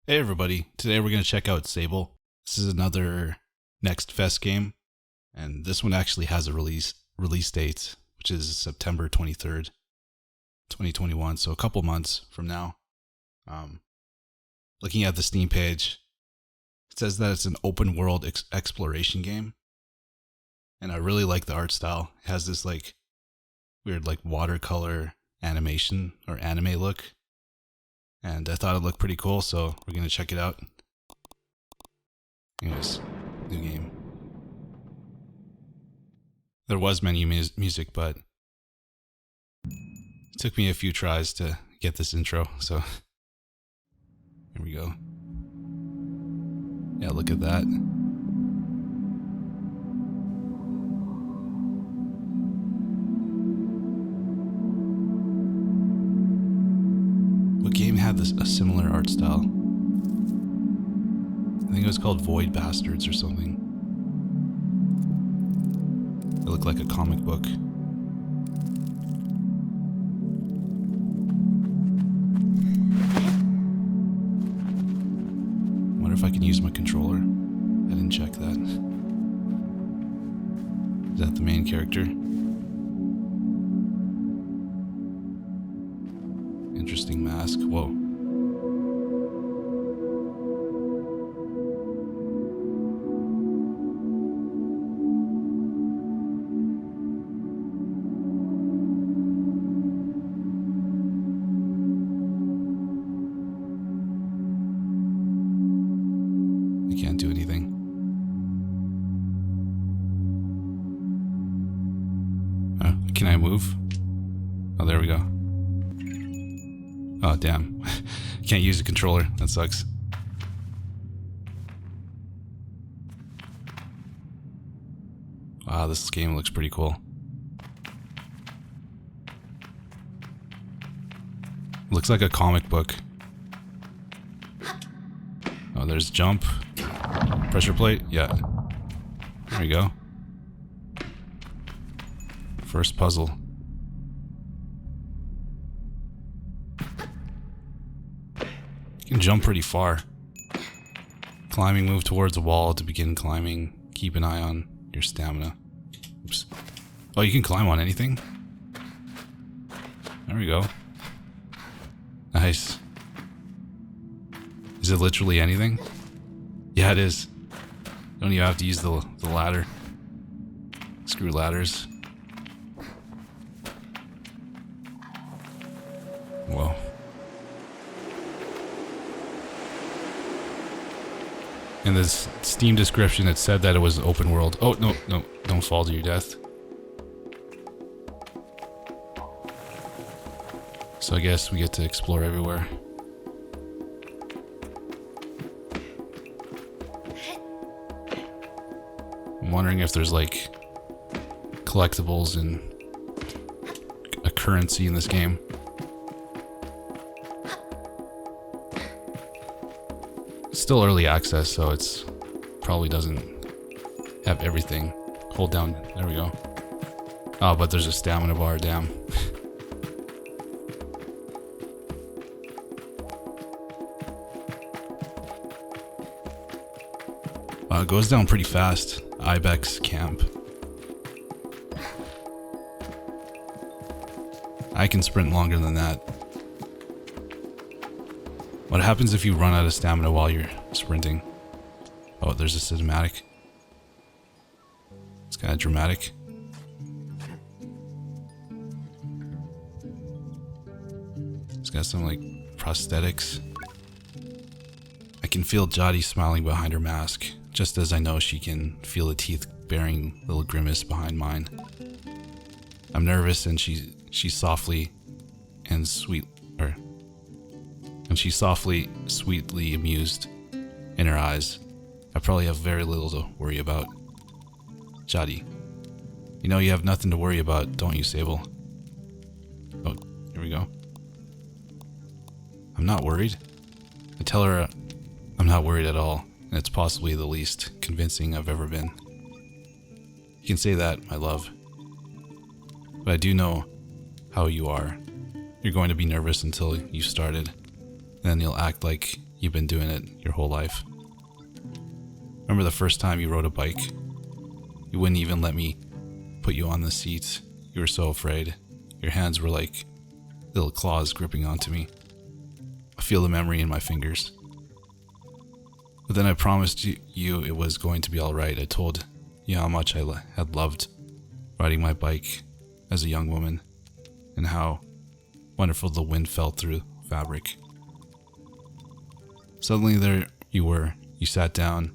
Hey everybody, today we're going to check out Sable. This is another Next Fest game, and this one actually has a release date, which is September 23rd, 2021, so a couple months from now. Looking at the Steam page, it says that it's an open world exploration game, and I really like the art style. It has this like weird like watercolor animation or anime look. And I thought it looked pretty cool, so we're going to check it out. Anyways, new game. There was menu music, but it took me a few tries to get this intro, so here we go. Yeah, look at that. What game had a similar art style? I think it was called Void Bastards or something. It looked like a comic book. I wonder if I can use my controller. I didn't check that. Is that the main character? Interesting mask. Whoa. I can't do anything. Oh, can I move? Oh, there we go. Oh, damn. Can't use a controller. That sucks. Wow, this game looks pretty cool. Looks like a comic book. Oh, there's jump. Pressure plate? Yeah. There we go. First puzzle. You can jump pretty far. Climbing, move towards a wall to begin climbing. Keep an eye on your stamina. Oops. Oh, you can climb on anything? There we go. Nice. Is it literally anything? Yeah, it is. You don't even have to use the ladder. Screw ladders. Whoa. In this Steam description, it said that it was open world. Oh, no, don't fall to your death. So I guess we get to explore everywhere. I'm wondering if there's like collectibles and a currency in this game. Still early access, so it's probably doesn't have everything. Hold down, there we go. Oh, but there's a stamina bar, damn. It goes down pretty fast. Ibex camp. I can sprint longer than that. What happens if you run out of stamina while you're sprinting? Oh, there's a cinematic. It's kind of dramatic. It's got some like prosthetics. I can feel Jody smiling behind her mask, just as I know she can feel the teeth bearing little grimace behind mine. I'm nervous, and she's softly and sweetly amused in her eyes. I probably have very little to worry about. Jody, you know you have nothing to worry about, don't you, Sable? Oh, here we go. I'm not worried. I tell her I'm not worried at all, and it's possibly the least convincing I've ever been. You can say that, my love. But I do know how you are. You're going to be nervous until you started. Then you'll act like you've been doing it your whole life. Remember the first time you rode a bike? You wouldn't even let me put you on the seat. You were so afraid. Your hands were like little claws gripping onto me. I feel the memory in my fingers. But then I promised you it was going to be alright. I told you how much I had loved riding my bike as a young woman, and how wonderful the wind felt through fabric. Suddenly there you were. You sat down,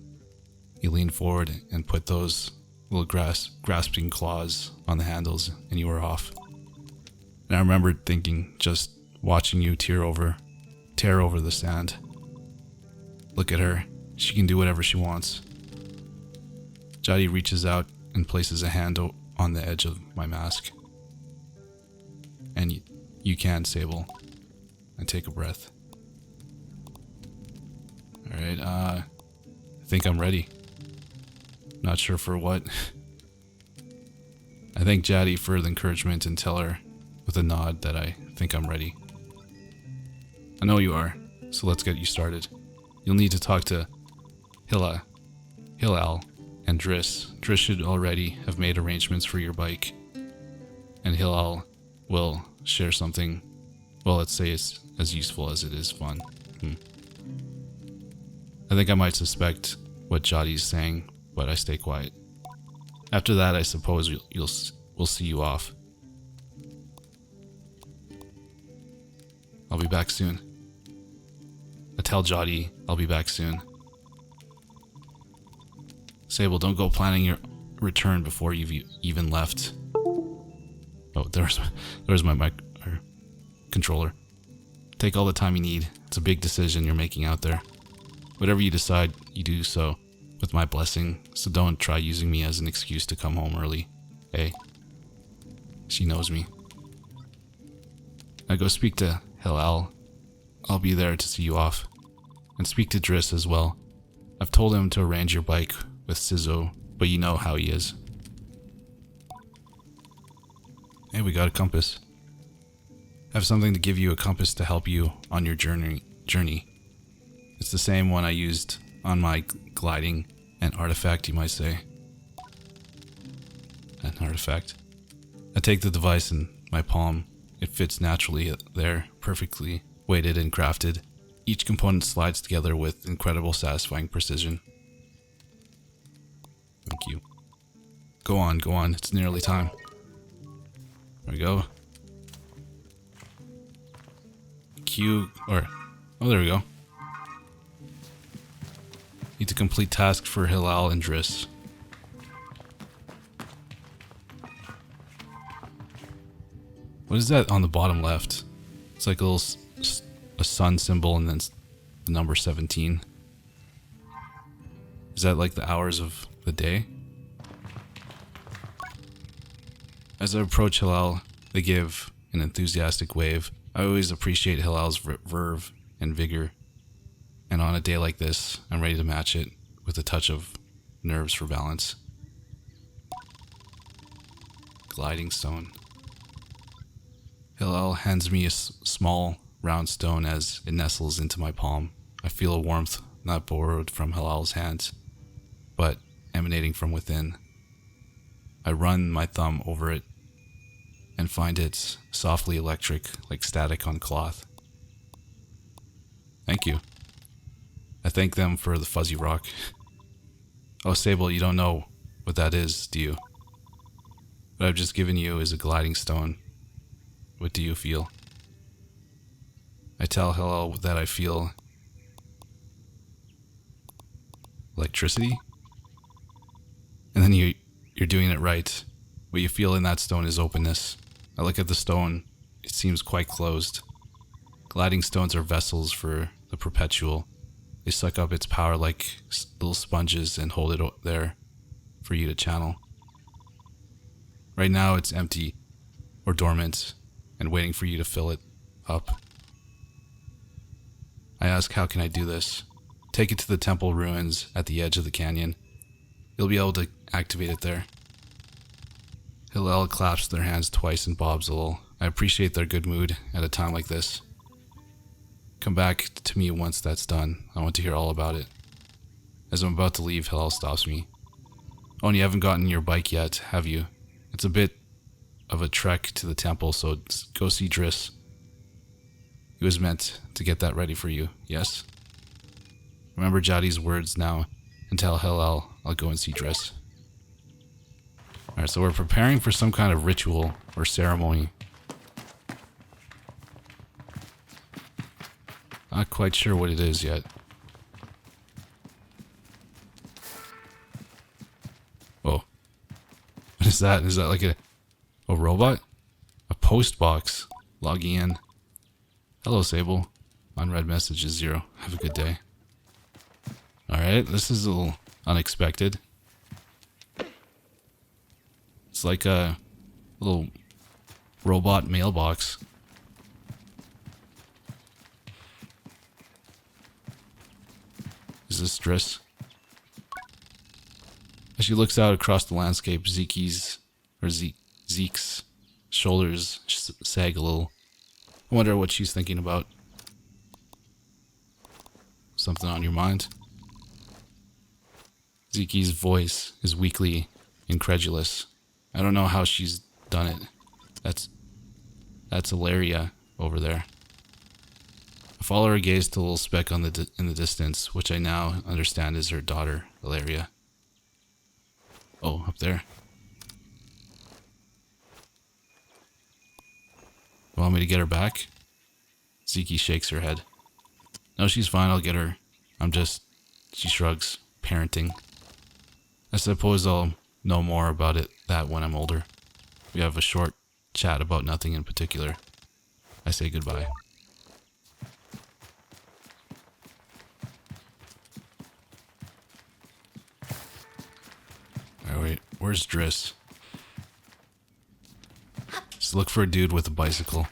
you leaned forward and put those little grasping claws on the handles, and you were off. And I remembered thinking, just watching you tear over the sand. Look at her. She can do whatever she wants. DieDevDie reaches out and places a hand on the edge of my mask. And you can, Sable. And take a breath. Alright, I think I'm ready. Not sure for what. I thank DieDevDie for the encouragement and tell her with a nod that I think I'm ready. I know you are, so let's get you started. You'll need to talk to Hillel and Driss. Driss should already have made arrangements for your bike. And Hillel will share something, well, let's say it's as useful as it is fun. I think I might suspect what DieDevDie's saying, but I stay quiet. After that, I suppose we'll see you off. I'll be back soon. I tell DieDevDie I'll be back soon. Sable, don't go planning your return before you've even left. Oh, there's my mic controller. Take all the time you need. It's a big decision you're making out there. Whatever you decide, you do so with my blessing, so don't try using me as an excuse to come home early. Hey, she knows me. Now go speak to Hillel. I'll be there to see you off. And speak to Driss as well. I've told him to arrange your bike with Sizzo, but you know how he is. Hey, we got a compass. I have something to give you, a compass to help you on your journey. It's the same one I used on my gliding, an artifact, you might say. An artifact. I take the device in my palm. It fits naturally there, perfectly weighted and crafted. Each component slides together with incredible satisfying precision. Thank you. Go on, it's nearly time. There we go. Oh, there we go. Need to complete task for Hillel and Driss. What is that on the bottom left? It's like a sun symbol and then the number 17. Is that like the hours of the day? As I approach Hillel, they give an enthusiastic wave. I always appreciate Hillel's verve and vigor. And on a day like this, I'm ready to match it with a touch of nerves for balance. Gliding stone. Hillel hands me a small, round stone as it nestles into my palm. I feel a warmth not borrowed from Hillel's hands, but emanating from within. I run my thumb over it and find it softly electric, like static on cloth. Thank you. I thank them for the fuzzy rock. Oh, Sable, you don't know what that is, do you? What I've just given you is a gliding stone. What do you feel? I tell Hillel that I feel electricity. And then you're doing it right. What you feel in that stone is openness. I look at the stone. It seems quite closed. Gliding stones are vessels for the perpetual. They suck up its power like little sponges and hold it there for you to channel. Right now it's empty or dormant and waiting for you to fill it up. I ask, how can I do this? Take it to the temple ruins at the edge of the canyon. You'll be able to activate it there. Hillel claps their hands twice and bobs a little. I appreciate their good mood at a time like this. Come back to me once that's done. I want to hear all about it. As I'm about to leave, Hillel stops me. Oh, and you haven't gotten your bike yet, have you? It's a bit of a trek to the temple, so go see Driss. He was meant to get that ready for you, yes? Remember Jadi's words now, and tell Hillel I'll go and see Driss. Alright, so we're preparing for some kind of ritual or ceremony. Not quite sure what it is yet. Whoa. What is that? Is that like a robot? A post box. Logging in. Hello, Sable. Unread message is 0. Have a good day. Alright, this is a little unexpected. It's like a little robot mailbox. Is this Driss? As she looks out across the landscape, Zeke's shoulders sag a little. I wonder what she's thinking about. Something on your mind? Zeke's voice is weakly incredulous. I don't know how she's done it. That's Ilaria over there. I follow her gaze to a little speck on in the distance, which I now understand is her daughter, Ilaria. Oh, up there. You want me to get her back? Zeke shakes her head. No, she's fine, I'll get her. She shrugs, parenting. I suppose I'll know more about that when I'm older. We have a short chat about nothing in particular. I say goodbye. Alright, wait, where's Driss? Just look for a dude with a bicycle.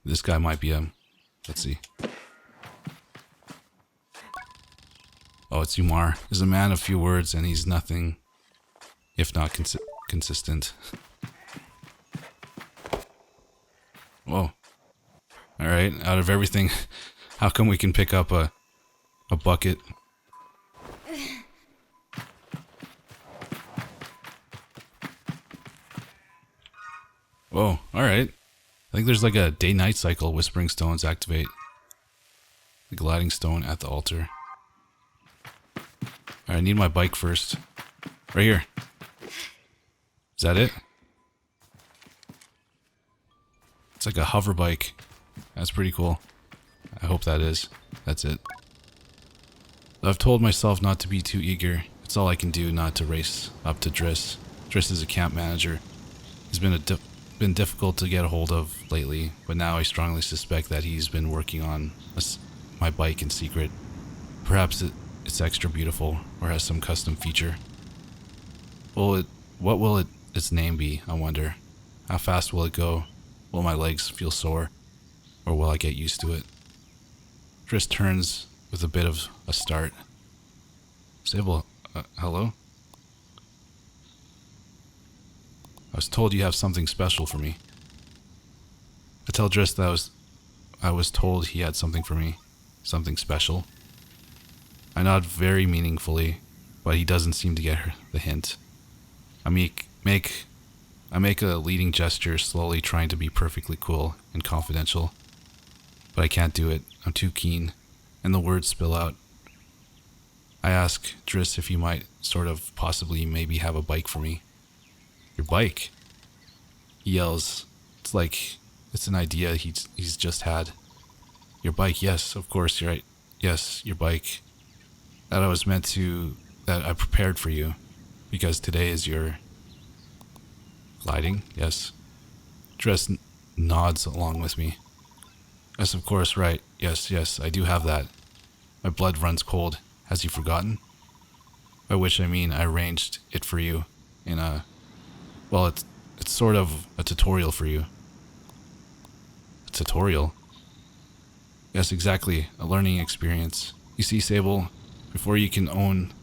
This guy might be him. Let's see. Oh, it's Umar. He's a man of few words, and he's nothing if not consistent. Whoa. Alright, out of everything, how come we can pick up a bucket? Whoa, alright. I think there's like a day-night cycle. Whispering stones activate. The gliding stone at the altar. Alright, I need my bike first. Right here. Is that it? It's like a hoverbike. That's pretty cool. I hope that is. That's it. I've told myself not to be too eager. It's all I can do not to race up to Driss. Driss is a camp manager. He's been difficult to get a hold of lately, but now I strongly suspect that he's been working on my bike in secret. Perhaps it's extra beautiful or has some custom feature. What will its name be, I wonder? How fast will it go? Will my legs feel sore? Or will I get used to it? Driss turns with a bit of a start. Sable, hello? I was told you have something special for me. I tell Driss that I was told he had something for me. Something special. I nod very meaningfully, but he doesn't seem to get the hint. I make a leading gesture, slowly trying to be perfectly cool and confidential. But I can't do it. I'm too keen, and the words spill out. I ask Driss if he might possibly maybe have a bike for me. Your bike? He yells. It's like it's an idea he's just had. Your bike, yes, of course, you're right. Yes, your bike. That I prepared for you. Because today is your gliding, yes. Driss nods along with me. Yes, of course, right. Yes, I do have that. My blood runs cold. Has he forgotten? By which I mean I arranged it for you in it's sort of a tutorial for you. A tutorial? Yes, exactly. A learning experience. You see, Sable, before you can own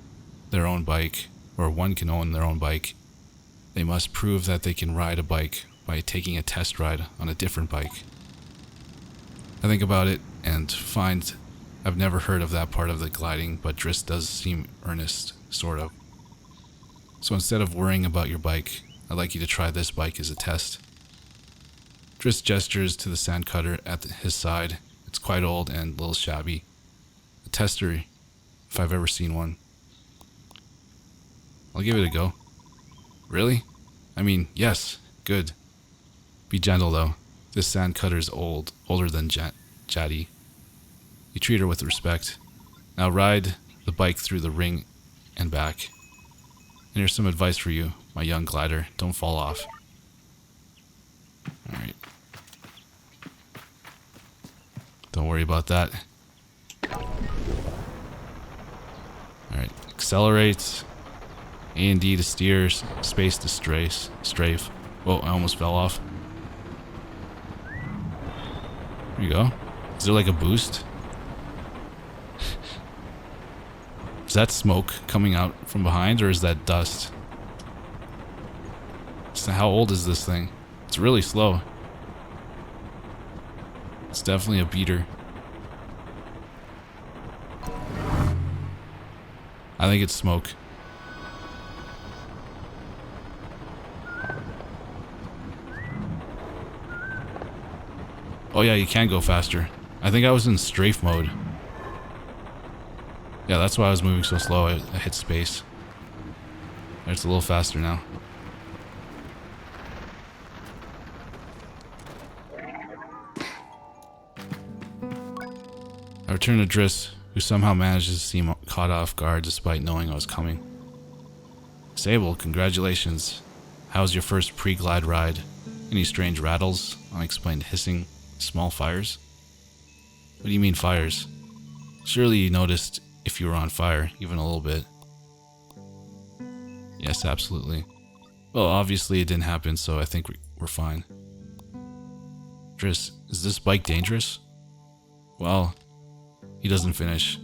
their own bike, or one can own their own bike, they must prove that they can ride a bike by taking a test ride on a different bike. I think about it and find I've never heard of that part of the gliding, but Driss does seem earnest, sort of. So instead of worrying about your bike, I'd like you to try this bike as a test. Driss gestures to the sand cutter at his side. It's quite old and a little shabby. A tester, if I've ever seen one. I'll give it a go. Really? I mean, yes, good. Be gentle though. This sand cutter's older than Jaddy. You treat her with respect. Now ride the bike through the ring and back. And here's some advice for you, my young glider. Don't fall off. Alright. Don't worry about that. Alright. Accelerate. A and D to steer. Space to strafe. Whoa, I almost fell off. There you go. Is there like a boost? Is that smoke coming out from behind, or is that dust? So how old is this thing? It's really slow. It's definitely a beater. I think it's smoke. Oh yeah, you can go faster. I think I was in strafe mode. Yeah, that's why I was moving so slow. I hit space. It's a little faster now. I return to Driss, who somehow manages to seem caught off guard despite knowing I was coming. Sable, congratulations. How's your first pre-glide ride? Any strange rattles? Unexplained hissing? Small fires? What do you mean fires? Surely you noticed if you were on fire, even a little bit. Yes, absolutely. Well, obviously it didn't happen, so I think we're fine. Driss, is this bike dangerous? Well, he doesn't finish.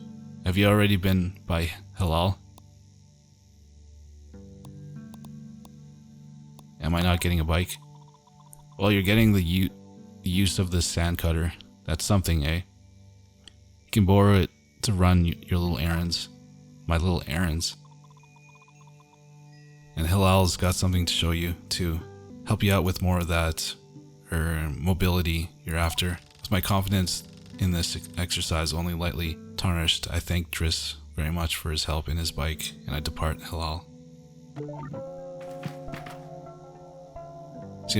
Have you already been by Halal? Am I not getting a bike? Well, you're getting the use of this sand cutter. That's something, eh? You can borrow it to run your little errands. My little errands. And Hilal's got something to show you, too. Help you out with more of that, or mobility you're after. With my confidence in this exercise only lightly tarnished, I thank Driss very much for his help in his bike, and I depart Halal. See,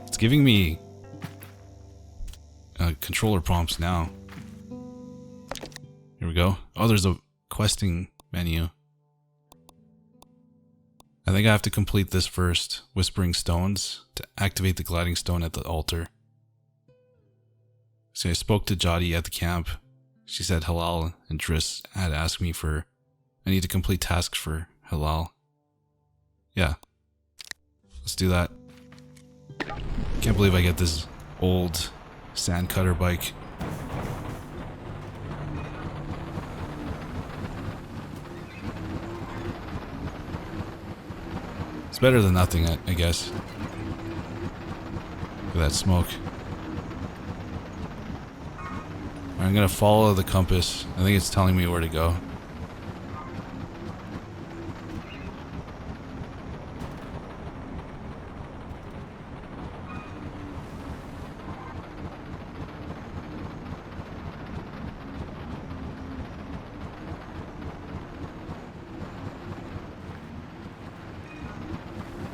it's giving me controller prompts now. Here we go. Oh, there's a questing menu. I think I have to complete this first. Whispering Stones to activate the gliding stone at the altar. So I spoke to Jaddy at the camp. She said Halal and Driss had asked me for... I need to complete tasks for Halal. Yeah. Let's do that. Can't believe I get this old sand cutter bike. It's better than nothing, I guess. Look at that smoke. I'm gonna follow the compass. I think it's telling me where to go.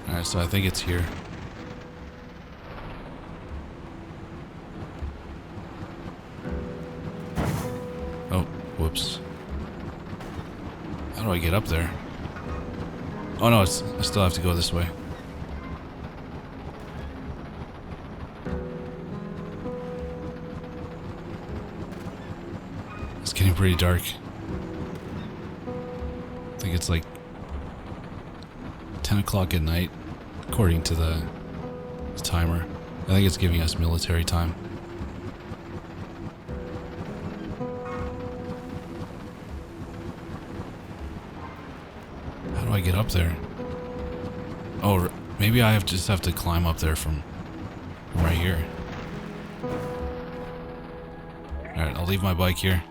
Alright, so I think it's here. Oh, whoops. How do I get up there? Oh no, I still have to go this way. It's getting pretty dark. I think it's like 10 o'clock at night, according to the timer. I think it's giving us military time. How do I get up there? Oh, Maybe I just have to climb up there from right here. Alright, I'll leave my bike here.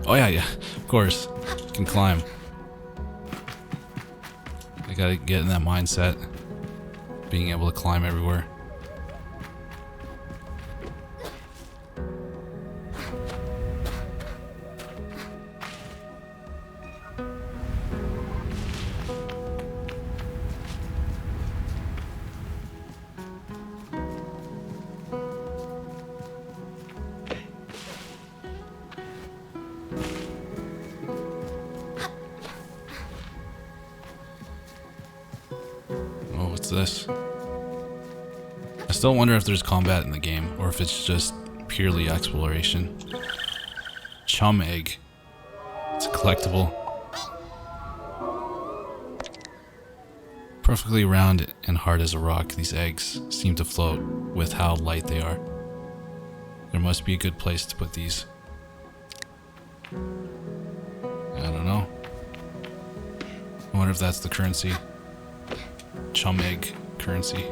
Oh yeah, of course. You can climb. I gotta get in that mindset. Being able to climb everywhere. What's this? I still wonder if there's combat in the game, or if it's just purely exploration. Chum egg. It's a collectible. Perfectly round and hard as a rock, these eggs seem to float with how light they are. There must be a good place to put these. I don't know. I wonder if that's the currency. Chum egg currency.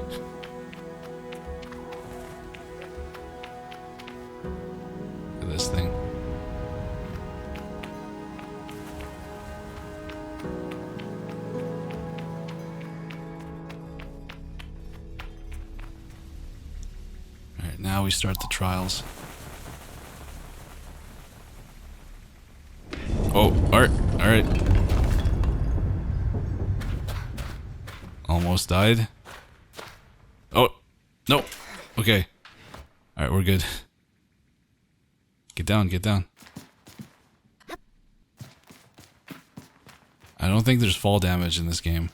Look at this thing. Alright, now we start the trials. Oh, alright. Almost died. Oh, no. Okay. Alright, we're good. Get down, get down. I don't think there's fall damage in this game.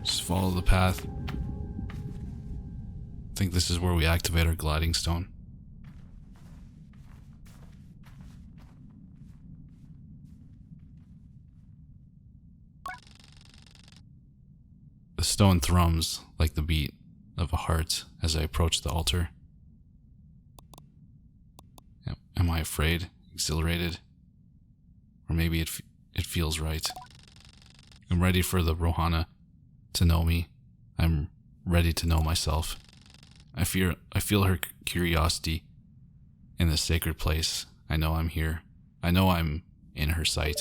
Just follow the path. I think this is where we activate our gliding stone. The stone thrums like the beat of a heart as I approach the altar. Am I afraid? Exhilarated? Or maybe it feels right. I'm ready for the Rohana to know me. I'm ready to know myself. I feel her curiosity in this sacred place. I know I'm here. I know I'm in her sight.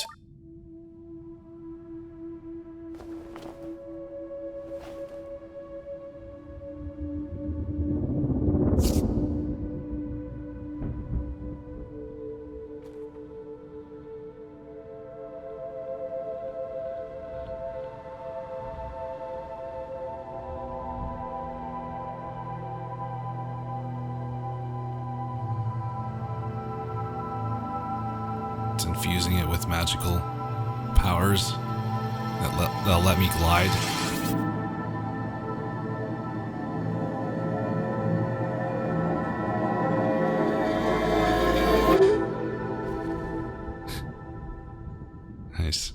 Infusing it with magical powers that'll let me glide. Nice.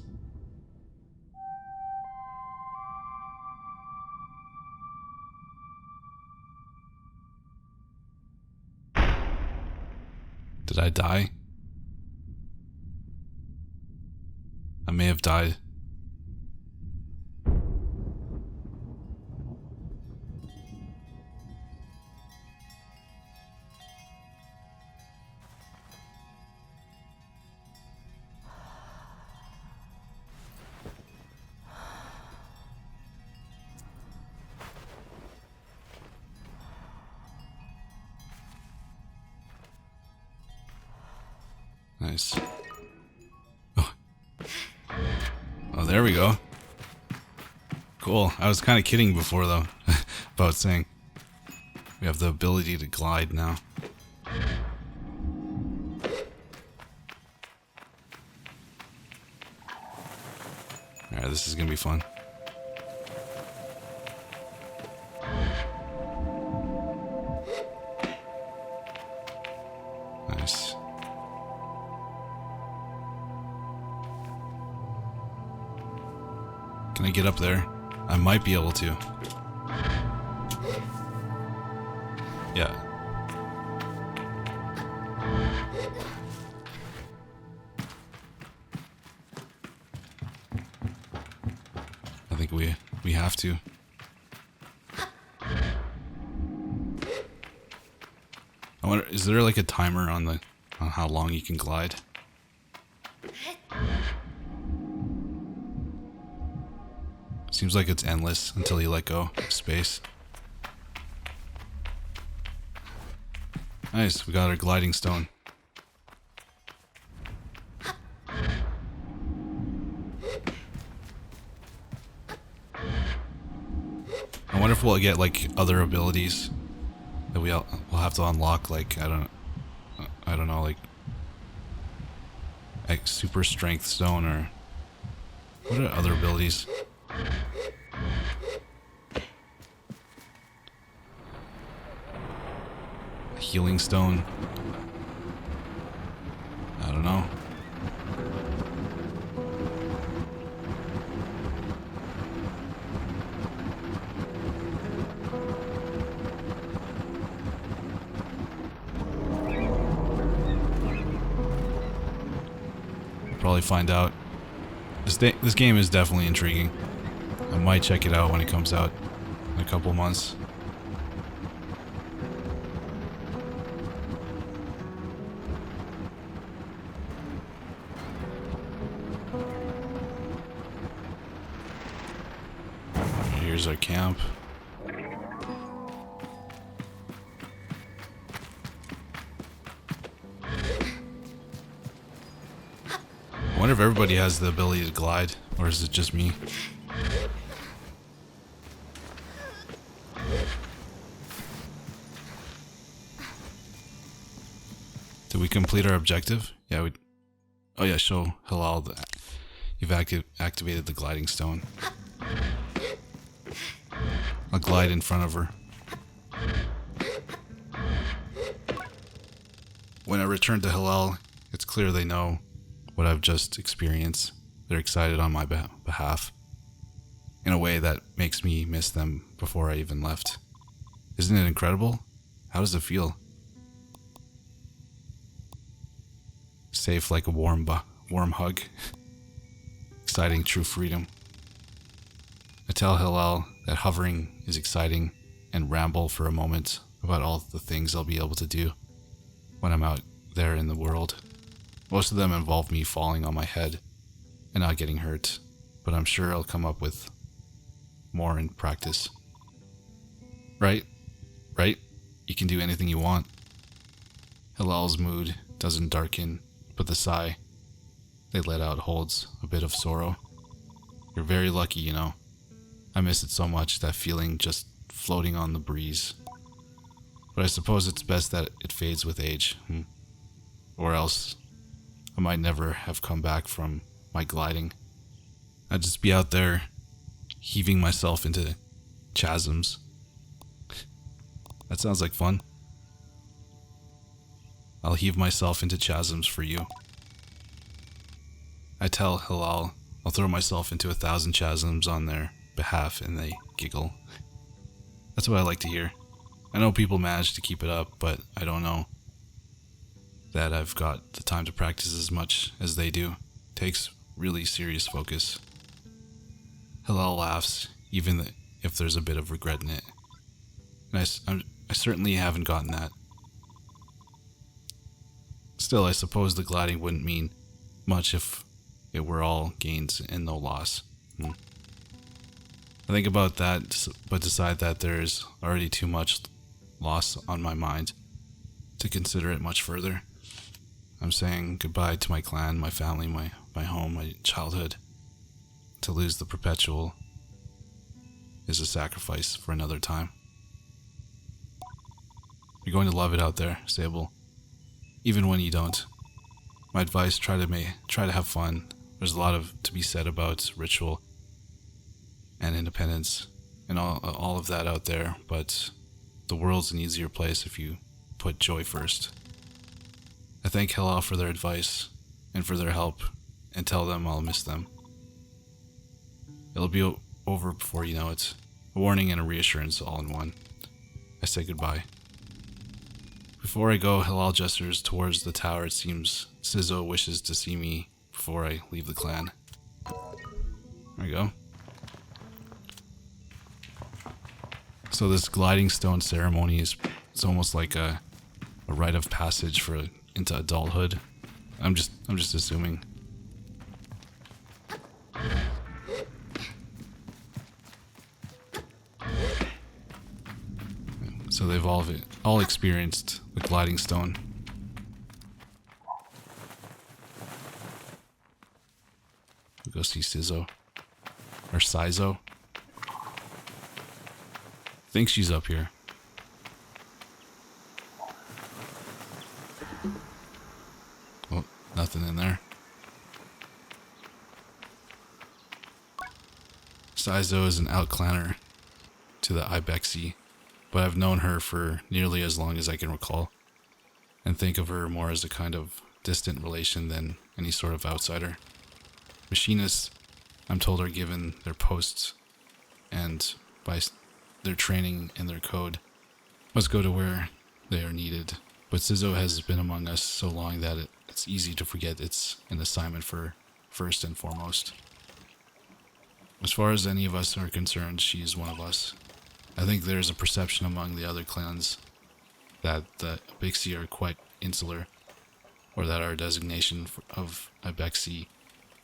Did I die? I may have died. Nice. Oh, there we go. Cool. I was kind of kidding before, though, about saying we have the ability to glide now. Alright, this is gonna be fun. Nice. Can I get up there? I might be able to. Yeah. I think we have to. I wonder, is there like a timer on how long you can glide? Seems like it's endless until you let go of space. Nice, we got our gliding stone. I wonder if we'll get like other abilities that we'll have to unlock, like I don't know, like super strength stone, or what are other abilities? Healing stone. I don't know. Probably find out. This game is definitely intriguing. I might check it out when it comes out in a couple months. Here's our camp. I wonder if everybody has the ability to glide, or is it just me? Did we complete our objective? Yeah, we... Oh yeah, show Halal that you've activated the gliding stone. I'll glide in front of her. When I return to Halal, it's clear they know what I've just experienced. They're excited on my behalf in a way that makes me miss them before I even left. Isn't it incredible? How does it feel? Safe like a warm hug. Exciting true freedom. I tell Hillel that hovering is exciting and ramble for a moment about all the things I'll be able to do when I'm out there in the world. Most of them involve me falling on my head and not getting hurt, but I'm sure I'll come up with more in practice. Right? Right? You can do anything you want. Hilal's mood doesn't darken, but the sigh they let out holds a bit of sorrow. You're very lucky, you know. I miss it so much, that feeling just floating on the breeze. But I suppose it's best that it fades with age. Or else I might never have come back from my gliding. I'd just be out there heaving myself into chasms. That sounds like fun. I'll heave myself into chasms for you. I tell Hilal I'll throw myself into 1,000 chasms on their behalf, and they giggle. That's what I like to hear. I know people manage to keep it up, but I don't know that I've got the time to practice as much as they do. It takes really serious focus. Hilal laughs, even if there's a bit of regret in it. And I certainly haven't gotten that. Still, I suppose the gliding wouldn't mean much if it were all gains and no loss. I think about that, but decide that there's already too much loss on my mind to consider it much further. I'm saying goodbye to my clan, my family, my home, my childhood. To lose the perpetual is a sacrifice for another time. You're going to love it out there, Sable. Even when you don't. My advice, try to have fun. There's a lot to be said about ritual and independence and all of that out there, but the world's an easier place if you put joy first. I thank Hela for their advice and for their help, and tell them I'll miss them. It'll be over before you know it. A warning and a reassurance all in one. I say goodbye. Before I go, Halal gestures towards the tower. It seems Sizzo wishes to see me before I leave the clan. There we go. So this gliding stone ceremony is almost like a rite of passage into adulthood. I'm just assuming. So they've all experienced the gliding stone. We'll go see Sizzo. Or Sizzo. I think she's up here. Oh, nothing in there. Sizzo is an outclanner to the Ibexi, but I've known her for nearly as long as I can recall, and think of her more as a kind of distant relation than any sort of outsider. Machinists, I'm told, are given their posts, and by their training and their code, must go to where they are needed. But Sizzo has been among us so long that it's easy to forget it's an assignment for first and foremost. As far as any of us are concerned, she is one of us. I think there's a perception among the other clans that the Ibexi are quite insular, or that our designation of Ibexi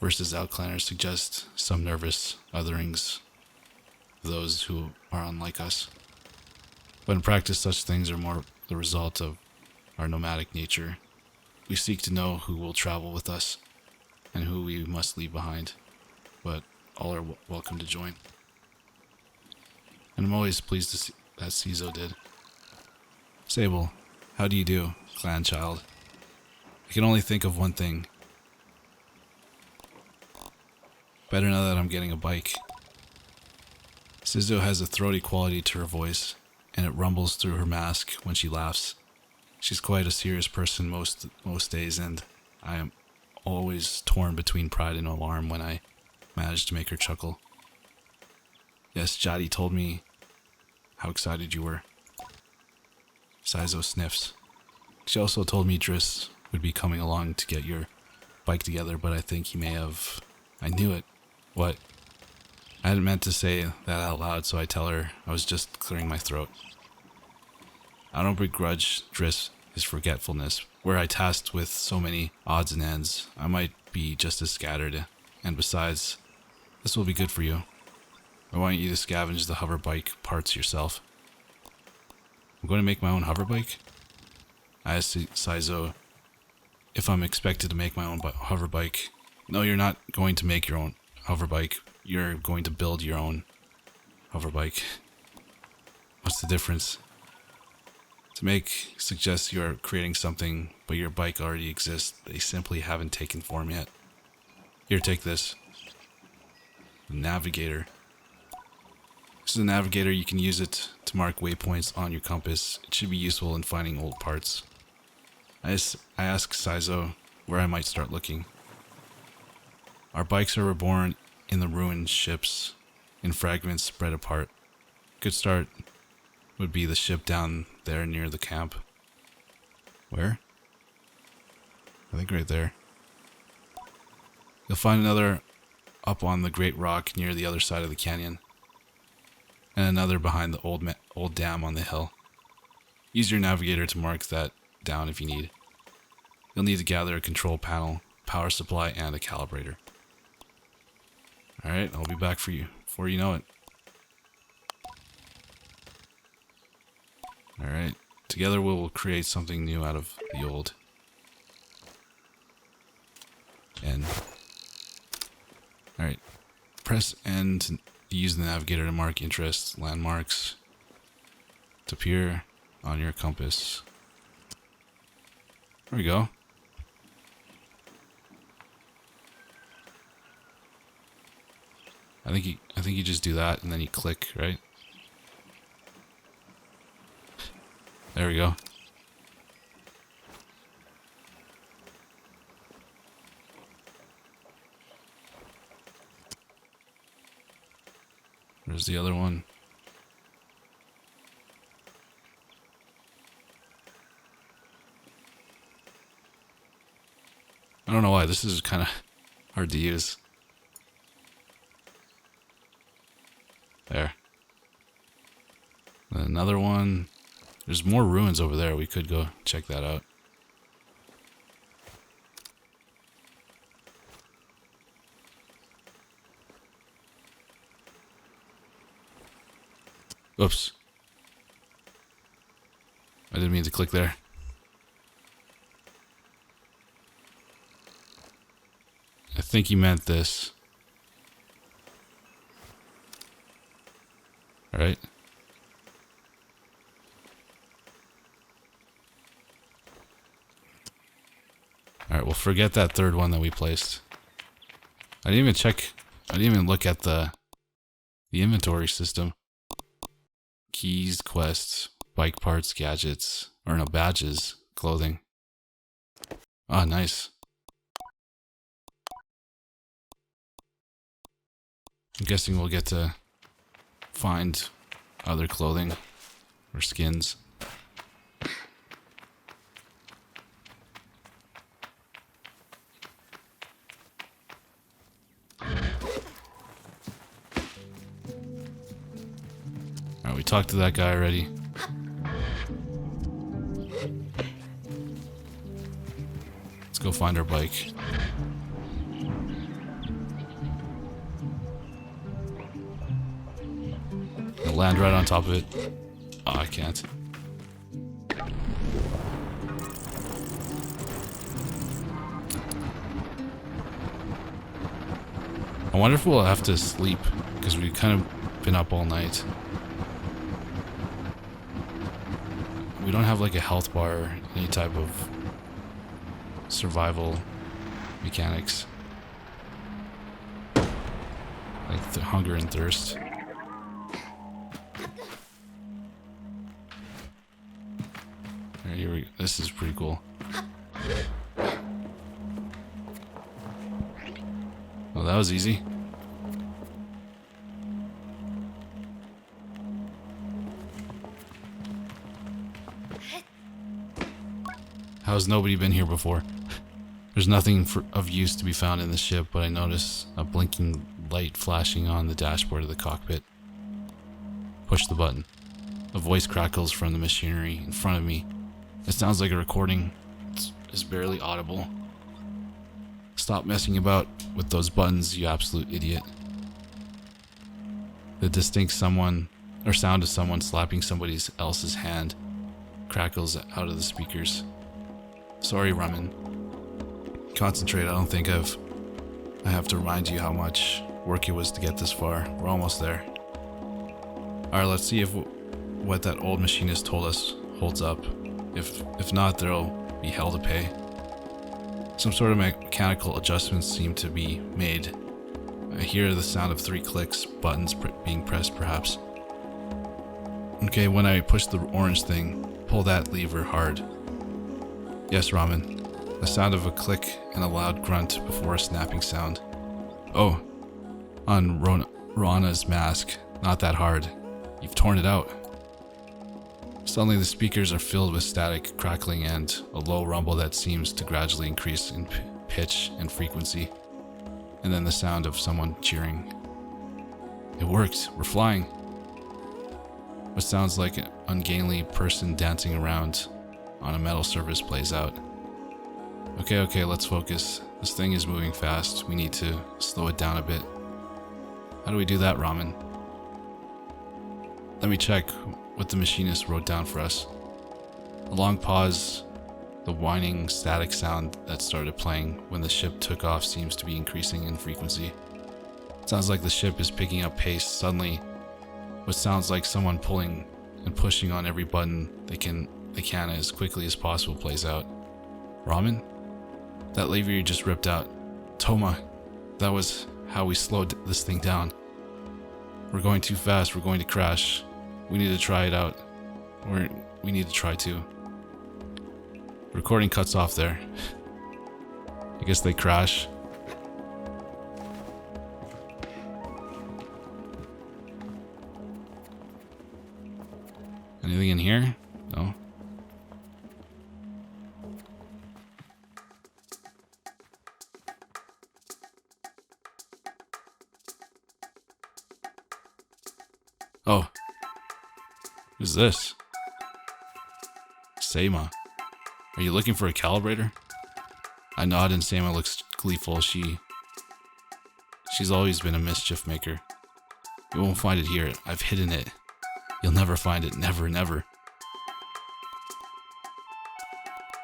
versus outclanners suggests some nervous otherings of those who are unlike us. But in practice, such things are more the result of our nomadic nature. We seek to know who will travel with us and who we must leave behind, but all are welcome to join. And I'm always pleased to see that Sizzo did. Sable, how do you do, clan child? I can only think of one thing. Better now that I'm getting a bike. Sizzo has a throaty quality to her voice, and it rumbles through her mask when she laughs. She's quite a serious person most days, and I am always torn between pride and alarm when I manage to make her chuckle. Yes, Jadi told me how excited you were. Sizzo sniffs. She also told me Driss would be coming along to get your bike together, but I think he may have... I knew it. What? I hadn't meant to say that out loud, so I tell her I was just clearing my throat. I don't begrudge Driss his forgetfulness. Were I tasked with so many odds and ends, I might be just as scattered, and besides, this will be good for you. I want you to scavenge the hoverbike parts yourself. I'm going to make my own hoverbike? I asked Sizzo if I'm expected to make my own hoverbike. No, you're not going to make your own hoverbike. You're going to build your own hoverbike. What's the difference? To make suggests you're creating something, but your bike already exists. They simply haven't taken form yet. Here, take this. Navigator. This is a navigator. You can use it to mark waypoints on your compass. It should be useful in finding old parts. I ask Sizzo where I might start looking. Our bikes are reborn in the ruined ships, in fragments spread apart. Good start would be the ship down there near the camp. Where? I think right there. You'll find another up on the great rock near the other side of the canyon, and another behind the old dam on the hill. Use your navigator to mark that down if you need. You'll need to gather a control panel, power supply, and a calibrator. Alright, I'll be back for you before you know it. Alright, together we will create something new out of the old. N. Alright, press N to use the navigator to mark interests, landmarks to appear on your compass. There we go. I think you just do that and then you click, right? There we go. Where's the other one? I don't know why, this is kind of hard to use. There. And another one. There's more ruins over there. We could go check that out. Oops. I didn't mean to click there. I think he meant this. Alright. Alright, we'll forget that third one that we placed. I didn't even check. I didn't even look at the inventory system. Keys, quests, bike parts, gadgets, or no, badges, clothing. Ah, nice. I'm guessing we'll get to find other clothing or skins. Alright, we talked to that guy already. Let's go find our bike. I'll land right on top of it. Oh, I can't. I wonder if we'll have to sleep, because we've kind of been up all night. We don't have like a health bar or any type of survival mechanics. Like the hunger and thirst. Alright, here we go. This is pretty cool. Well, that was easy. How's nobody been here before? There's nothing of use to be found in the ship, but I notice a blinking light flashing on the dashboard of the cockpit. Push the button. A voice crackles from the machinery in front of me. It sounds like a recording. It's barely audible. Stop messing about with those buttons, you absolute idiot. The distinct sound of someone slapping somebody else's hand crackles out of the speakers. Sorry, Ramen. Concentrate, I don't think I have to remind you how much work it was to get this far. We're almost there. Alright, let's see if what that old machinist told us holds up. If not, there'll be hell to pay. Some sort of mechanical adjustments seem to be made. I hear the sound of 3 clicks, buttons being pressed perhaps. Okay, when I push the orange thing, pull that lever hard. Yes, Ramen. The sound of a click and a loud grunt before a snapping sound. Oh, on Rana's mask. Not that hard. You've torn it out. Suddenly the speakers are filled with static, crackling, and a low rumble that seems to gradually increase in pitch and frequency. And then the sound of someone cheering. It worked. We're flying. What sounds like an ungainly person dancing around on a metal surface plays out. Okay, let's focus. This thing is moving fast. We need to slow it down a bit. How do we do that, Ramen? Let me check what the machinist wrote down for us. A long pause. The whining static sound that started playing when the ship took off seems to be increasing in frequency. It sounds like the ship is picking up pace. Suddenly, what sounds like someone pulling and pushing on every button they can as quickly as possible plays out. Ramen? That lever you just ripped out. Toma, that was how we slowed this thing down. We're going too fast, we're going to crash. We need to try it out. We need to try too. Recording cuts off there. I guess they crash. Anything in here? No. Oh. Who's this? Sama. Are you looking for a calibrator? I nod and Sama looks gleeful. She's always been a mischief maker. You won't find it here. I've hidden it. You'll never find it. Never, never.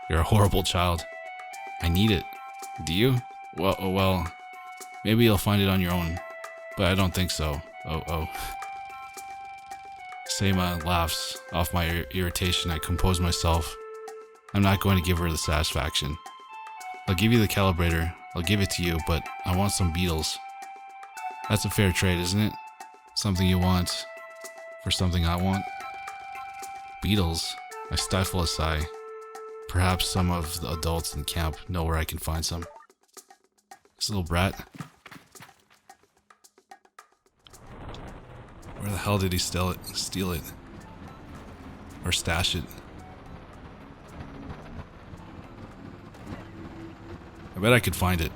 You're a horrible child. I need it. Do you? Well, maybe you'll find it on your own. But I don't think so. Oh. Sama laughs off my irritation. I compose myself. I'm not going to give her the satisfaction. I'll give you the calibrator. I'll give it to you, but I want some beetles. That's a fair trade, isn't it? Something you want for something I want. Beetles. I stifle a sigh. Perhaps some of the adults in camp know where I can find some. This little brat. Where the hell did he steal it? Or stash it? I bet I could find it.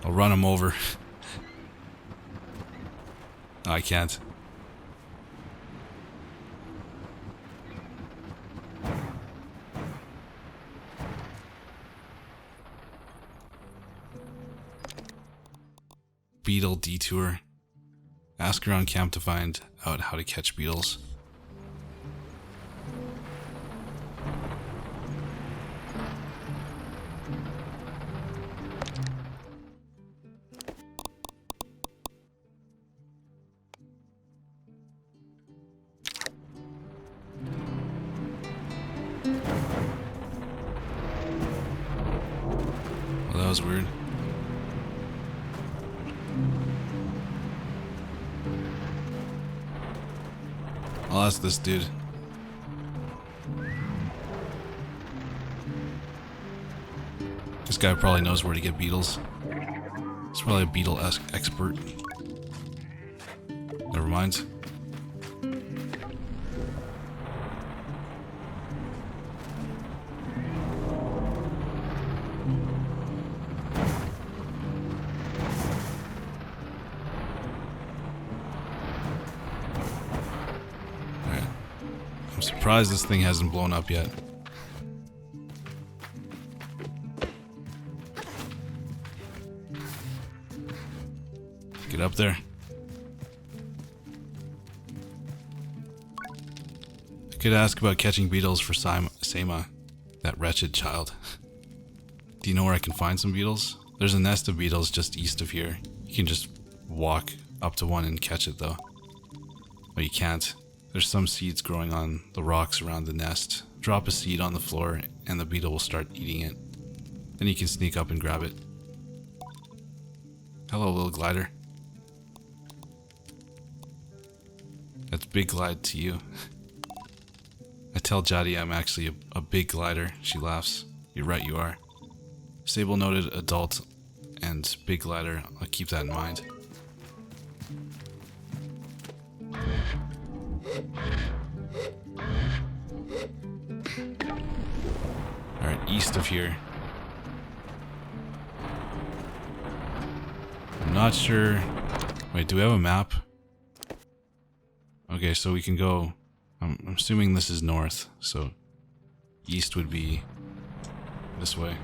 I'll run him over. No, I can't. Beetle detour. Ask around camp to find out how to catch beetles. Well, that was weird. I'll ask this dude. This guy probably knows where to get beetles. He's probably a beetle expert. Never mind. I'm surprised this thing hasn't blown up yet. Get up there. I could ask about catching beetles for Sama, that wretched child. Do you know where I can find some beetles? There's a nest of beetles just east of here. You can just walk up to one and catch it though. But you can't. There's some seeds growing on the rocks around the nest. Drop a seed on the floor and the beetle will start eating it. Then you can sneak up and grab it. Hello, little glider. That's big glide to you. I tell Jadi I'm actually a big glider. She laughs. You're right, you are. Sable noted adult and big glider. I'll keep that in mind. Alright, east of here. I'm not sure. Wait, do we have a map? Okay, so we can go. I'm assuming this is north, so east would be this way.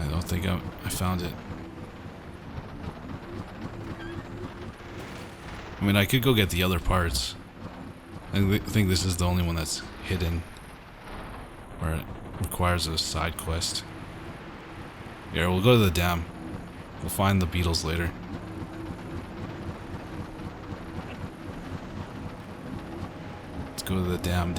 I think I found it. I mean, I could go get the other parts. I think this is the only one that's hidden, or it requires a side quest. Yeah, we'll go to the dam. We'll find the beetles later. Let's go to the dam.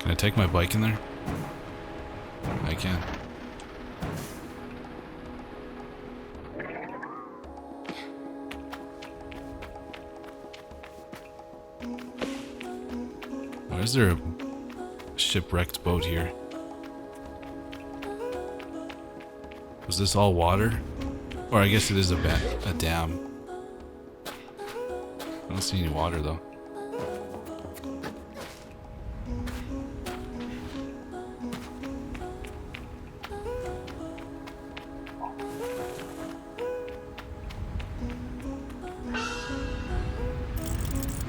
Can I take my bike in there? I can. Why is there a shipwrecked boat here? Was this all water? Or I guess it is a dam. I don't see any water though.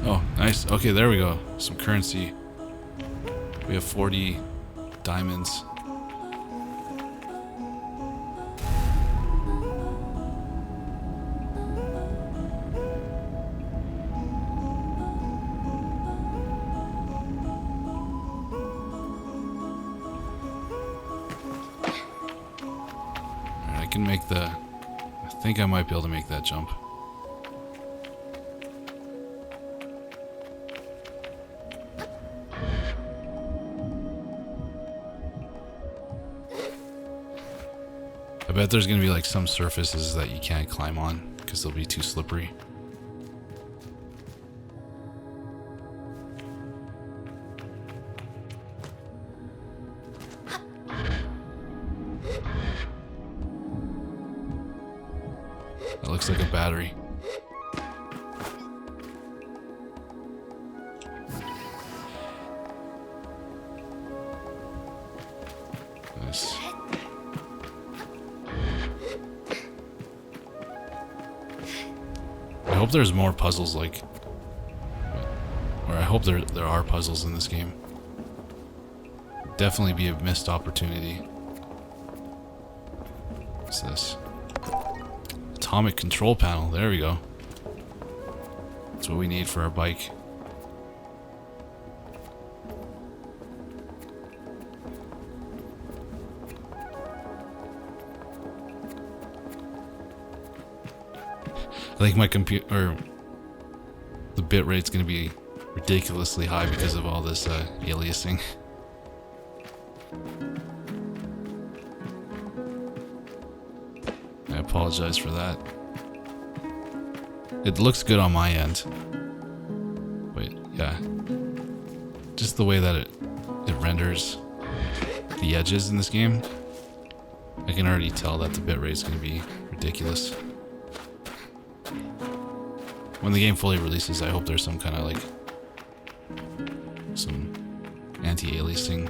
Oh, nice. Okay, there we go. Some currency. We have 40 diamonds. Alright, I can make the... I think I might be able to make that jump. I bet there's gonna be like some surfaces that you can't climb on because they'll be too slippery. That looks like a battery. Nice. I hope there's more puzzles like, or I hope there are puzzles in this game. Definitely be a missed opportunity. What's this? Atomic control panel. There we go. That's what we need for our bike. I think my computer, or the bit rate's gonna be ridiculously high because of all this aliasing. I apologize for that. It looks good on my end. Wait, yeah. Just the way that it renders the edges in this game, I can already tell that the bitrate's gonna be ridiculous. When the game fully releases, I hope there's some kind of like some anti-aliasing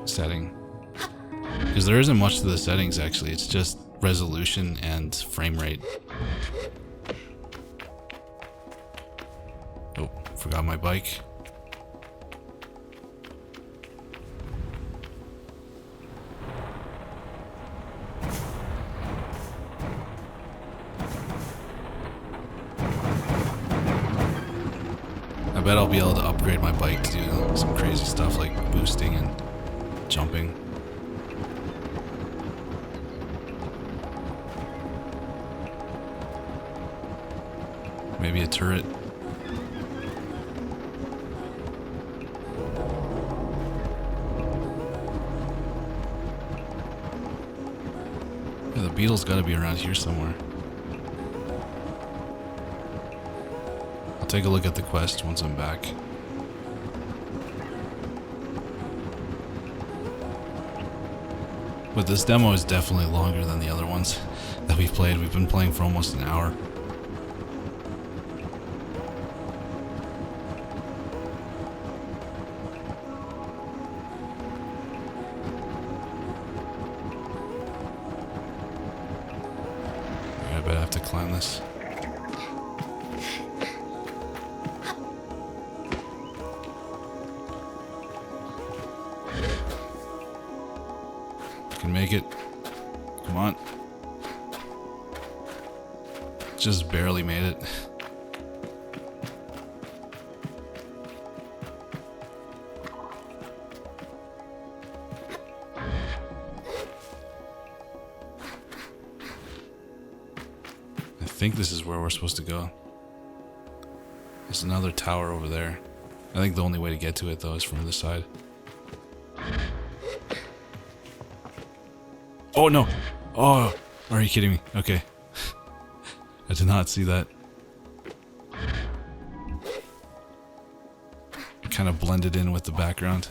setting. Because there isn't much to the settings actually, it's just resolution and frame rate. Oh, forgot my bike. I bet I'll be able to upgrade my bike to do some crazy stuff like boosting and jumping. Maybe a turret. Yeah, the beetle's gotta be around here somewhere. I'll take a look at the quest once I'm back. But this demo is definitely longer than the other ones that we've played. We've been playing for almost an hour. I bet I have to climb this. Can make it. Come on. Just barely made it. I think this is where we're supposed to go. There's another tower over there. I think the only way to get to it though is from this side. Oh no! Oh, are you kidding me? Okay. I did not see that. It kind of blended in with the background.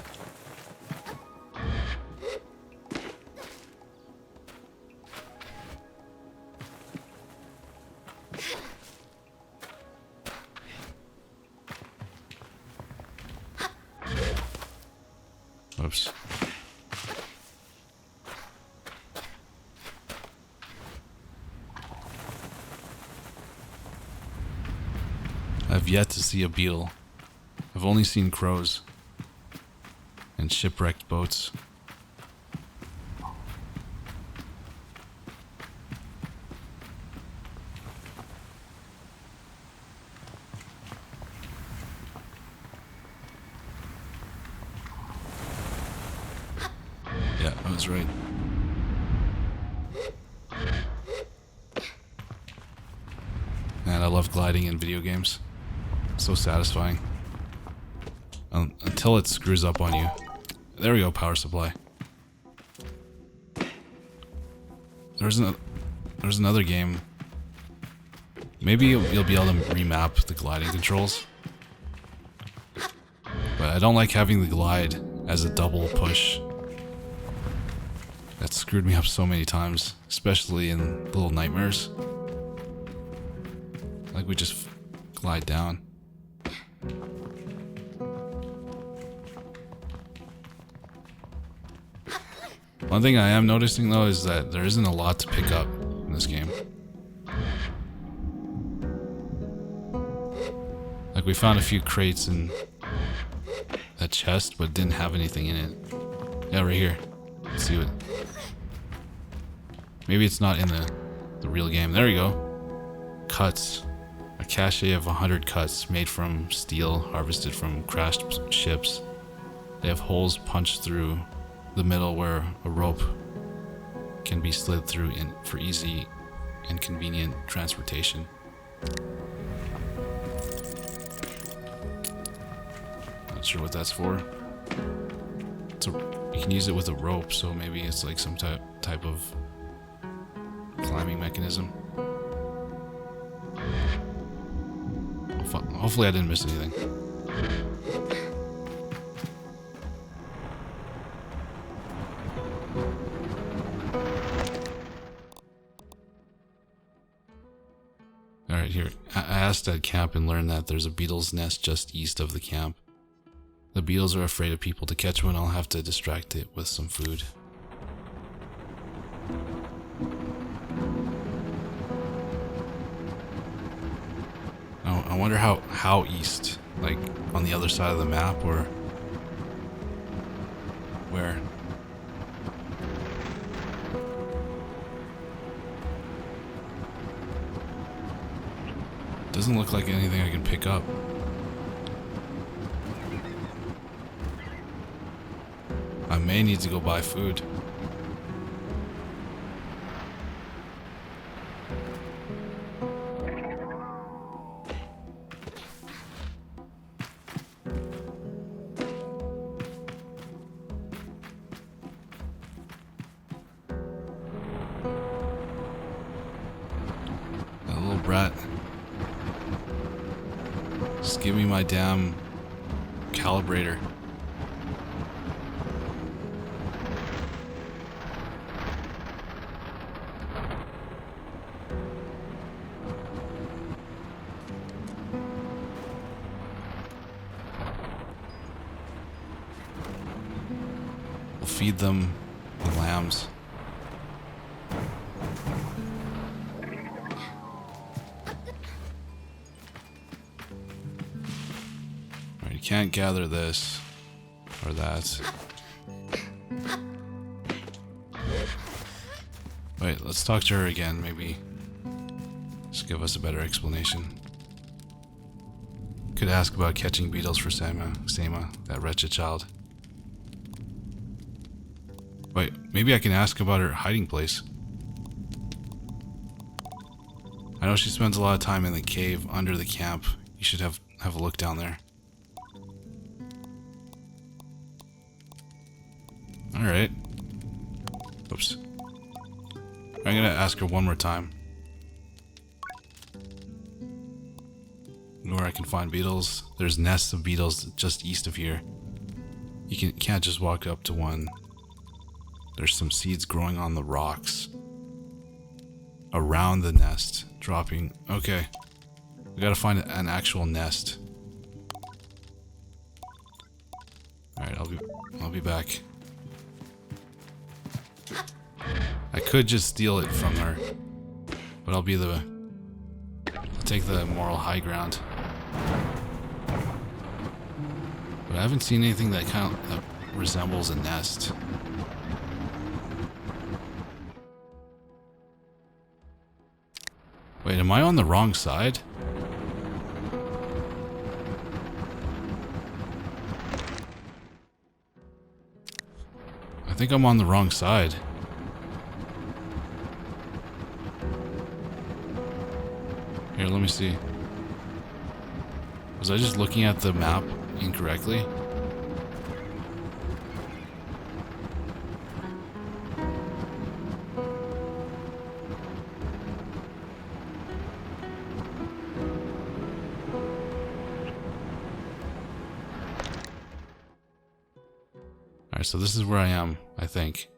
Oops. I've yet to see a beetle. I've only seen crows and shipwrecked boats. Yeah, I was right. Man, I love gliding in video games. So satisfying. Until it screws up on you. There we go, power supply. There's another game. Maybe you'll be able to remap the gliding controls. But I don't like having the glide as a double push. That screwed me up so many times, especially in Little Nightmares. Like we just glide down. One thing I am noticing though is that there isn't a lot to pick up in this game. Like we found a few crates in that chest, but didn't have anything in it. Yeah, right here. Let's see what. Maybe it's not in the real game. There you go. Cuts. A cache of 100 cuts made from steel harvested from crashed ships. They have holes punched through the middle where a rope can be slid through for easy and convenient transportation. Not sure what that's for. You can use it with a rope, so maybe it's like some type of climbing mechanism. Hopefully I didn't miss anything. Alright, here. I asked at camp and learned that there's a beetle's nest just east of the camp. The beetles are afraid of people. To catch one, I'll have to distract it with some food. I wonder how east, like on the other side of the map, or where? Doesn't look like anything I can pick up. I may need to go buy food. Brat. Just give me my damn calibrator. We'll feed them the lambs. Can't gather this or that. Wait, let's talk to her again, maybe. Just give us a better explanation. Could ask about catching beetles for Sama, that wretched child. Wait, maybe I can ask about her hiding place. I know she spends a lot of time in the cave under the camp. You should have a look down there. Alright. Oops. I'm gonna ask her one more time. Where I can find beetles. There's nests of beetles just east of here. You can't just walk up to one. There's some seeds growing on the rocks. Around the nest. Dropping. Okay. We gotta find an actual nest. Alright, I'll be back. I could just steal it from her. But I'll take the moral high ground. But I haven't seen anything that that resembles a nest. Wait, am I on the wrong side? I think I'm on the wrong side. Here, let me see. Was I just looking at the map incorrectly? Alright, so this is where I am, I think.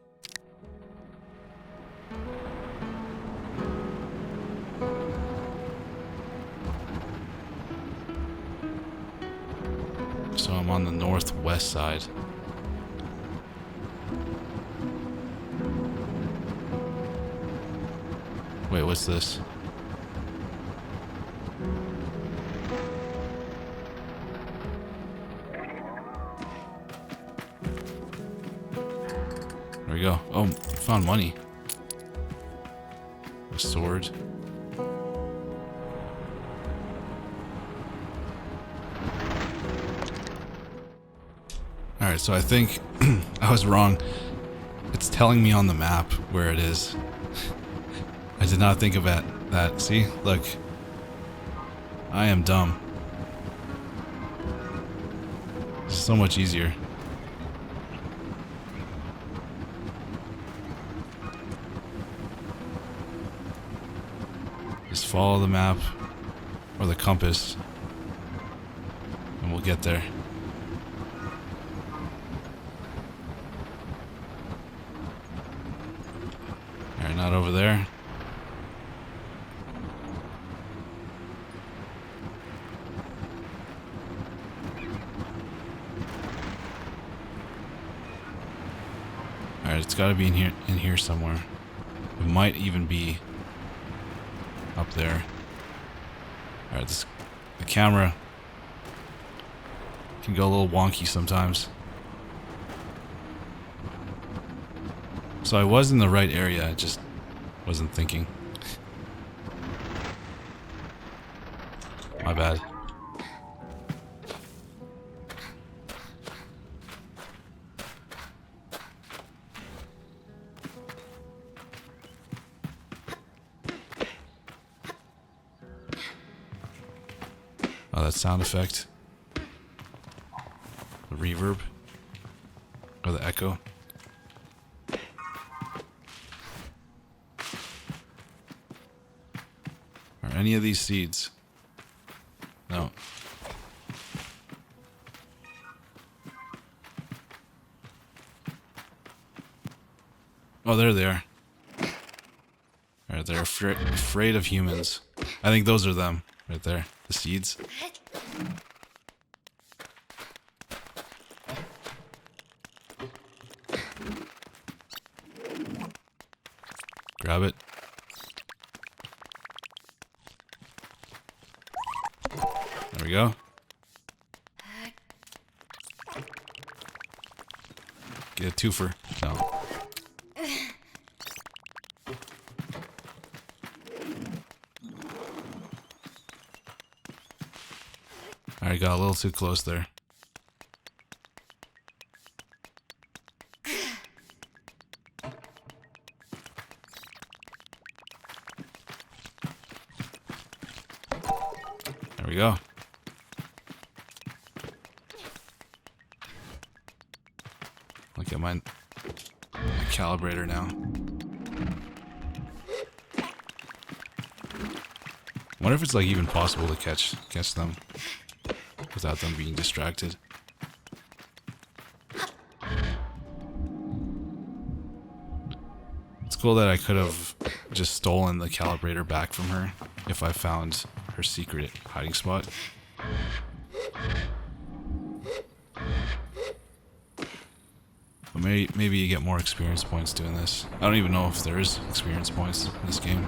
So I'm on the northwest side. Wait, what's this? There we go. Oh, found money. A sword. Alright, so I think I was wrong. It's telling me on the map where it is. I did not think of that. See? Look. I am dumb. It's so much easier. Just follow the map or the compass and we'll get there. Alright, not over there. Alright, it's gotta be in here somewhere. It might even be up there. Alright, the camera can go a little wonky sometimes. So I was in the right area, I just wasn't thinking. My bad. Oh, that sound effect. The reverb. Or the echo. Are any of these seeds? No. Oh, there they are. Alright, they're afraid of humans. I think those are them, right there. The seeds. Grab it. There we go. Get a twofer. No. Alright, got a little too close there. There we go. Look at mine. calibrator now. I wonder if it's like even possible to catch them without them being distracted. It's cool that I could have just stolen the calibrator back from her if I found her secret hiding spot. But maybe you get more experience points doing this. I don't even know if there's experience points in this game.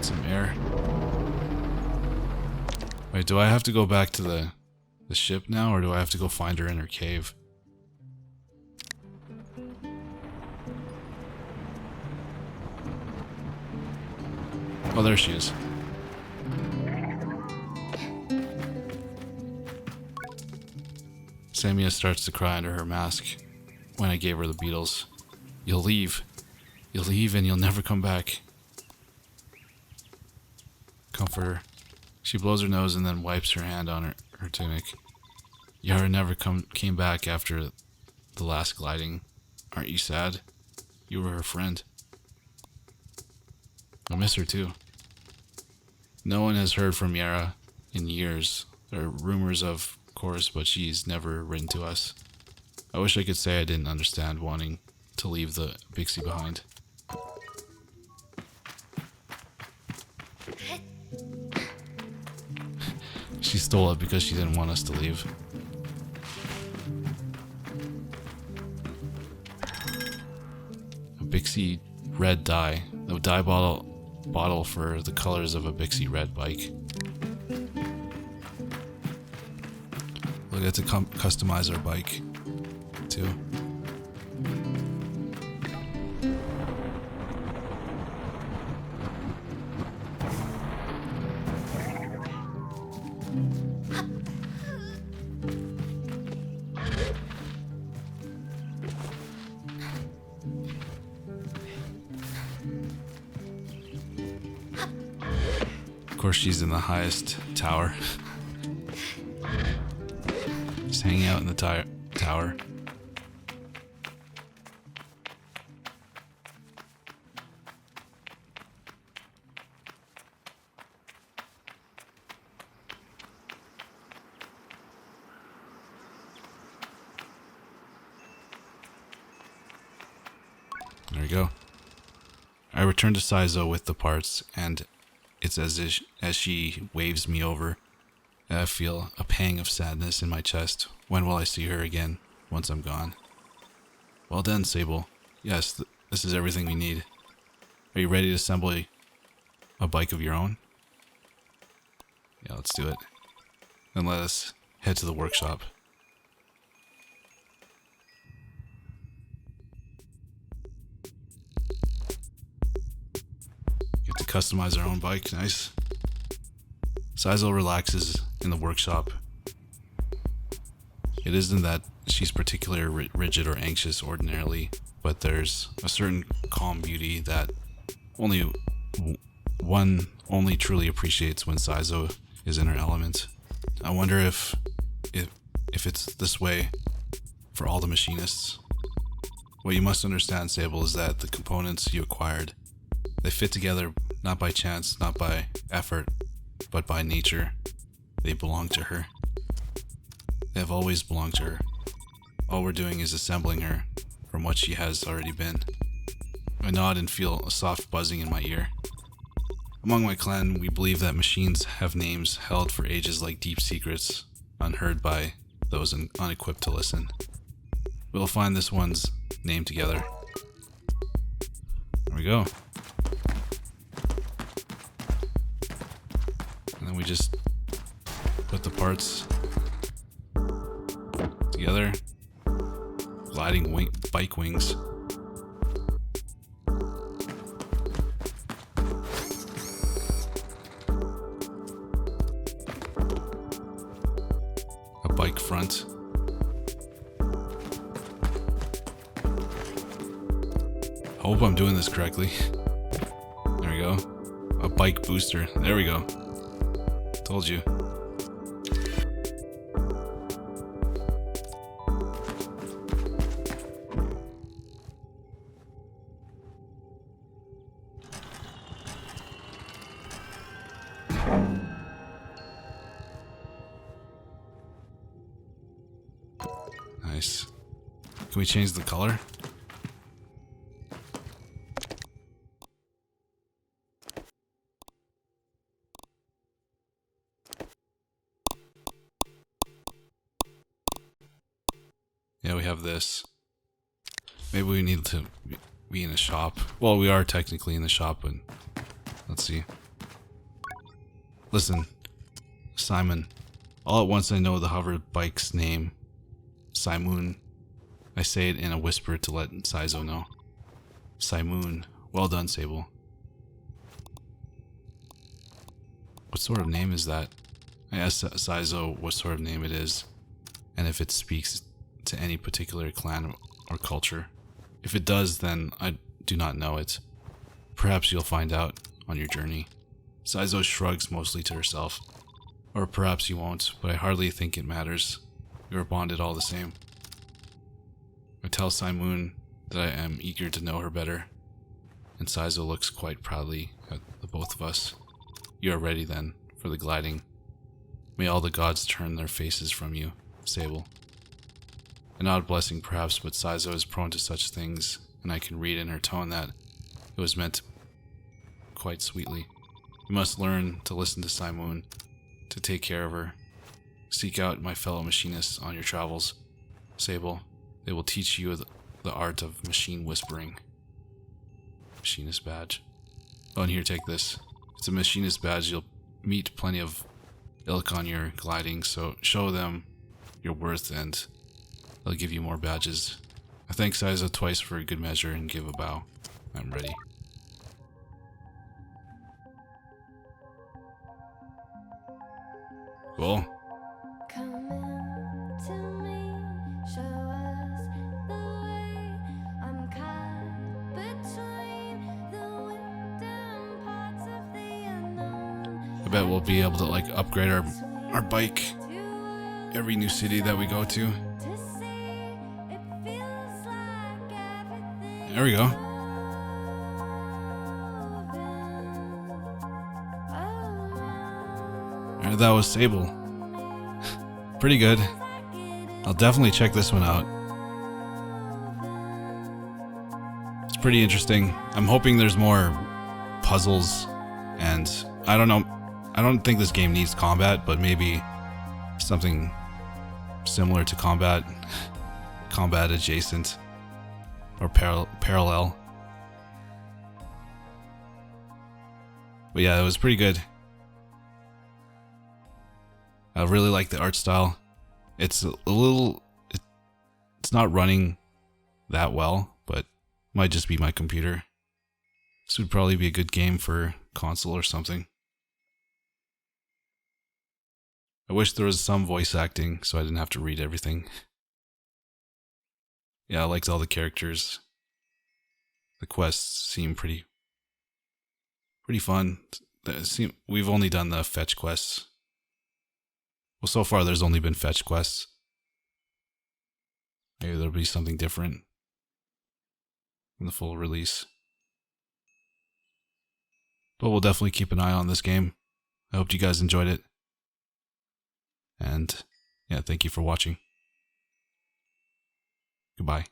Some air. Wait, do I have to go back to the ship now, or do I have to go find her in her cave? Oh, there she is. Samia starts to cry under her mask when I gave her the beetles. You'll leave. You'll leave and you'll never come back. Comfort her. She blows her nose and then wipes her hand on her tunic. Yara never came back after the last gliding. Aren't you sad? You were her friend. I miss her too. No one has heard from Yara in years. There are rumors, of course, but she's never written to us. I wish I could say I didn't understand wanting to leave the Bixie behind. She stole it because she didn't want us to leave. A Bixie red dye. The dye bottle for the colors of a Bixie red bike. We'll get to customize our bike too. Of course, she's in the highest tower. Just hanging out in the tower. There we go. I return to Saizo with the parts, and it's as she waves me over, I feel a pang of sadness in my chest. When will I see her again, once I'm gone? Well done, Sable. Yes, this is everything we need. Are you ready to assemble a bike of your own? Yeah, let's do it. Then let us head to the workshop. Get to customize our own bike, nice. Saizo relaxes in the workshop. It isn't that she's particularly rigid or anxious ordinarily, but there's a certain calm beauty that only truly appreciates when Saizo is in her element. I wonder if it's this way for all the machinists. What you must understand, Sable, is that the components you acquired, they fit together not by chance, not by effort, but by nature. They belong to her. They have always belonged to her. All we're doing is assembling her from what she has already been. I nod and feel a soft buzzing in my ear. Among my clan, we believe that machines have names held for ages like deep secrets, unheard by those unequipped to listen. We'll find this one's name together. There we go. And then we just put the parts together. Gliding bike wings. A front. Hope I'm doing this correctly. There we go. A bike booster. There we go. Told you. Nice. Can we change the color? Yeah, we have this. Maybe we need to be in a shop. Well, we are technically in the shop, but let's see. Listen, Simon. All at once I know the hoverbike's name. Simoon. I say it in a whisper to let Saizo know. Simoon. Well done, Sable. What sort of name is that? I asked Saizo what sort of name it is, and if it speaks to any particular clan or culture. If it does, then I do not know it. Perhaps you'll find out on your journey. Saizo shrugs mostly to herself. Or perhaps you won't, but I hardly think it matters. We are bonded all the same. I tell Simoon that I am eager to know her better, and Saizo looks quite proudly at the both of us. You are ready then for the gliding. May all the gods turn their faces from you, Sable. An odd blessing perhaps, but Saizo is prone to such things, and I can read in her tone that it was meant quite sweetly. You must learn to listen to Simoon, to take care of her. Seek out my fellow machinists on your travels, Sable. They will teach you the art of machine whispering. Machinist badge. Oh, and here, take this. It's a machinist badge. You'll meet plenty of ilk on your gliding, so show them your worth and they'll give you more badges. I thank Saizo twice for a good measure and give a bow. I'm ready. Cool. I bet we'll be able to like upgrade our bike every new city that we go to. There we go. And that was Sable. Pretty good. I'll definitely check this one out. It's pretty interesting. I'm hoping there's more puzzles, and I don't know. I don't think this game needs combat, but maybe something similar to combat adjacent, or parallel. But yeah, it was pretty good. I really like the art style. It's it's not running that well, but it might just be my computer. This would probably be a good game for console or something. I wish there was some voice acting so I didn't have to read everything. Yeah, I liked all the characters. The quests seem pretty fun. We've only done the fetch quests. Well, so far there's only been fetch quests. Maybe there'll be something different in the full release. But we'll definitely keep an eye on this game. I hope you guys enjoyed it. And yeah, thank you for watching. Goodbye.